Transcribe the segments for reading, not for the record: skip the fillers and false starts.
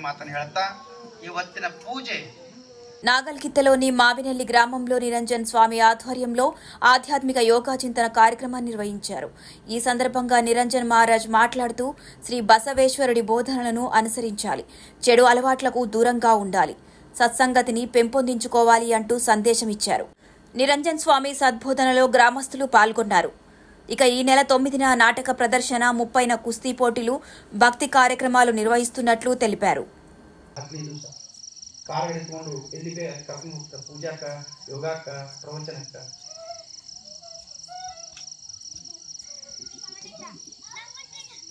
ಮಾತನ್ನು ಹೇಳ್ತಾ ಇವತ್ತಿನ ಪೂಜೆ నాగల్గిత్తలోని మావినెల్లి గ్రామంలో నిరంజన్ స్వామి ఆధ్వర్యంలో ఆధ్యాత్మిక యోగా చింతన కార్యక్రమాన్ని నిర్వహించారు. ఈ సందర్భంగా నిరంజన్ మహారాజ్ మాట్లాడుతూ శ్రీ బసవేశ్వరుడి బోధనలను అనుసరించాలి, చెడు అలవాట్లకు దూరంగా ఉండాలి, సత్సంగతిని పెంపొందించుకోవాలి అంటూ సందేశమిచ్చారు. నిరంజన్ స్వామి సద్బోధనలో గ్రామస్తులు పాల్గొన్నారు. ఇక ఈ నెల 9న నాటక ప్రదర్శన, 30న కుస్తీ పోటీలు, భక్తి కార్యక్రమాలు నిర్వహిస్తున్నట్లు తెలిపారు. ಕಾರ್ ಹಿಡ್ಕೊಂಡು ಎಲ್ಲಿ ಕರ್ಕೊಂಡು ಹೋಗ್ತಾರೆ ಪೂಜಾಕ, ಯೋಗಾಕ, ಪ್ರವಚನಕ್ಕ.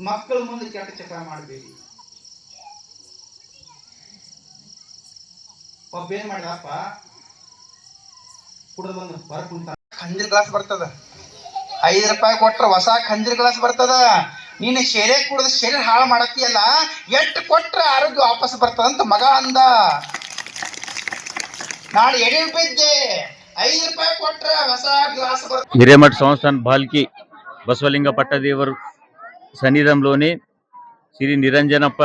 ಮಕ್ಕಳ ಮುಂದೆ ಕೆಟ್ಟ ಚಟ ಮಾಡಬೇಡಿ. ಒಬ್ಬ ಏನ್ ಮಾಡ್ದಪ್ಪ, ಕುಡಿದು ಬಂದು ಹೊರ ಕುಂತ ಖಂಜೀರ್ ಗ್ಲಾಸ್ ಬರ್ತದ, 5 ರೂಪಾಯಿ ಕೊಟ್ರ ಹೊಸ ಖಂಜೀರ್ ಗ್ಲಾಸ್ ಬರ್ತದ. ನೀನು ಶೇರೆ ಕುಡಿದು ಶರೀರ ಹಾಳು ಮಾಡತ್ತೀಯಲ್ಲ, ಎಟ್ಟು ಕೊಟ್ರ ಆರೋಗ್ಯ ವಾಪಸ್ ಬರ್ತದಂತ ಮಗ ಅಂದ. ಹಿರೇಮಠ ಸಂಸ್ಥಾನ ಬಾಲ್ಕಿ ಬಸವಲಿಂಗ ಪಟ್ಟದೇವರು సన్నిధంలోని శ్రీ నిరంజనప్ప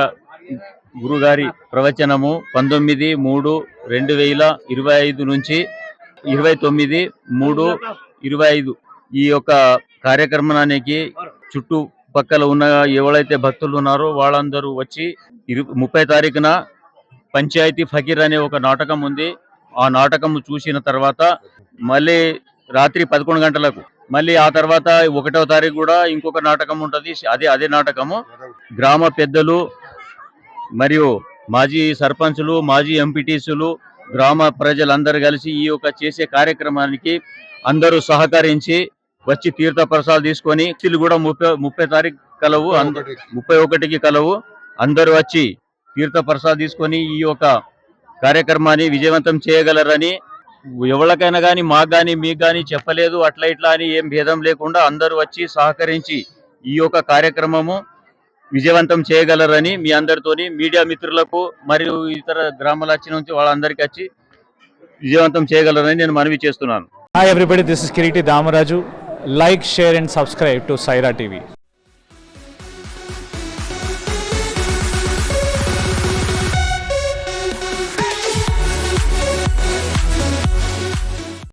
గురుగారి ప్రవచనము 19/3/2025 నుంచి 29/3/25 ఈ యొక్క కార్యక్రమానికి చుట్టుపక్కల ఉన్న ఎవరైతే భక్తులు ఉన్నారో వాళ్ళందరూ వచ్చి 30 తారీఖున పంచాయతీ ఫకీర్ అనే ఒక నాటకం ఉంది. ఆ నాటకం చూసిన తర్వాత మళ్ళీ రాత్రి 11 గంటలకు మళ్ళీ ఆ తర్వాత 1వ తారీఖు కూడా ఇంకొక నాటకం ఉంటుంది. అదే నాటకము గ్రామ పెద్దలు మరియు మాజీ సర్పంచులు, మాజీ ఎంపీటీసులు, గ్రామ ప్రజలందరూ కలిసి ఈ యొక్క చేసే కార్యక్రమానికి అందరూ సహకరించి వచ్చి తీర్థ ప్రసాదాలు తీసుకొని కూడా 30 తారీఖు కలవు, 31కి కలవు. అందరూ వచ్చి తీర్థ ప్రసాదం తీసుకొని ఈ యొక్క కార్యక్రమాన్ని విజయవంతం చేయగలరని ఎవరికైనా కానీ మాకు కానీ మీకు కానీ చెప్పలేదు. అట్లా ఇట్లా అని ఏం భేదం లేకుండా అందరూ వచ్చి సహకరించి ఈ యొక్క కార్యక్రమము విజయవంతం చేయగలరని మీ అందరితోని మీడియా మిత్రులకు మరియు ఇతర గ్రామాల నుంచి వాళ్ళందరికీ వచ్చి విజయవంతం చేయగలరని నేను మనవి చేస్తున్నాను. Hi everybody, this is Kiriti Damaraju. Like, share and subscribe to Saira TV.